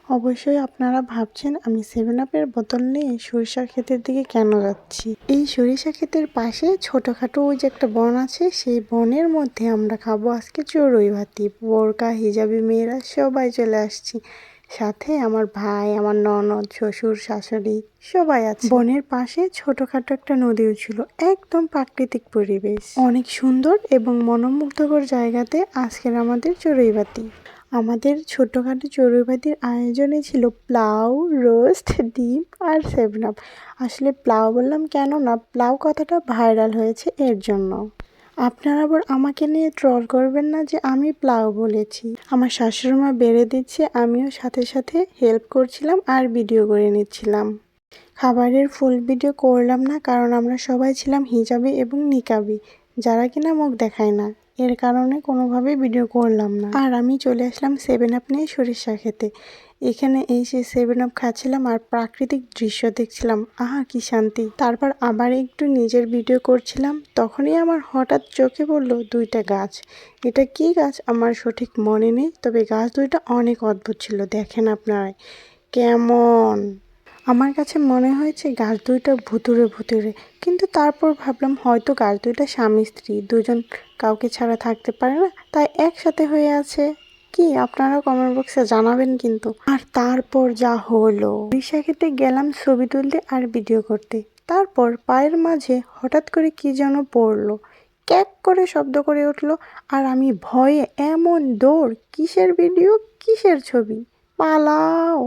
অবশ্যই আপনারা ভাবছেন আমি 7 আপের বোতল নিয়ে সরিষা ক্ষেতের দিকে কেন যাচ্ছি। এই সরিষা ক্ষেতের পাশে ছোটখাটো ওই যে একটা বন আছে, সেই বনের মধ্যে আমরা খাবো আজকে চড়ুই ভাতি। বোরকা হিজাবি মেয়েরা সবাই চলে আসছি, সাথে আমার ভাই, আমার ননদ, শ্বশুর, শাশুড়ি সবাই আছে। বনের পাশে ছোটখাটো একটা নদীও ছিল, একদম প্রাকৃতিক পরিবেশ, অনেক সুন্দর এবং মনোমুগ্ধকর জায়গাতে আজকের আমাদের চড়ুই ভাতি। আমাদের ছোটখাটো চড়ুই ভাতির আয়োজনে ছিল পোলাও, রোস্ট, ডিম আর 7 আপ। আসলে পোলাও বললাম কেন না, পোলাও কথাটা ভাইরাল হয়েছে এর জন্য। আপনারা আবার আমাকে নিয়ে ট্রল করবেন না যে আমি পোলাও বলেছি। আমার শাশুড়িমা বেড়ে দিচ্ছে, আমিও সাথে সাথে হেল্প করছিলাম আর ভিডিও করে নিচ্ছিলাম। খাবারের ফুল ভিডিও করলাম না, কারণ আমরা সবাই ছিলাম হিজাবি এবং নিকাবি, যারা কিনা মুখ দেখায় না, এর কারণে কোনোভাবেই ভিডিও করলাম না। আর আমি চলে আসলাম 7 আপ নিয়ে সরিষা খেতে। এখানে এসে 7 আপ খাচ্ছিলাম আর প্রাকৃতিক দৃশ্য দেখছিলাম, আহা কি শান্তি। তারপর আবার একটু নিজের ভিডিও করছিলাম, তখনই আমার হঠাৎ চোখে পড়লো 2টা গাছ। এটা কি গাছ আমার সঠিক মনে নেই, তবে গাছ 2টা অনেক অদ্ভুত ছিল। দেখেন আপনারা কেমন, আমার কাছে মনে হয়েছে গাছ 2টা ভুতুড়ে ভুতুড়ে, কিন্তু তারপর ভাবলাম হয়তো গাছ 2টা স্বামী স্ত্রী, দুজন কাউকে ছাড়া থাকতে পারে না, তাই একসাথে হয়ে আছে। কি আপনারা কমেন্ট বক্সে জানাবেন কিন্তু। আর তারপর যা হলো, সরিষা খেতে গেলাম ছবি তুলতে আর ভিডিও করতে, তারপর পায়ের মাঝে হঠাৎ করে কি যেন পড়লো, ক্যাক করে শব্দ করে উঠলো, আর আমি ভয়ে এমন দৌড়, কিসের ভিডিও কিসের ছবি, পালাও।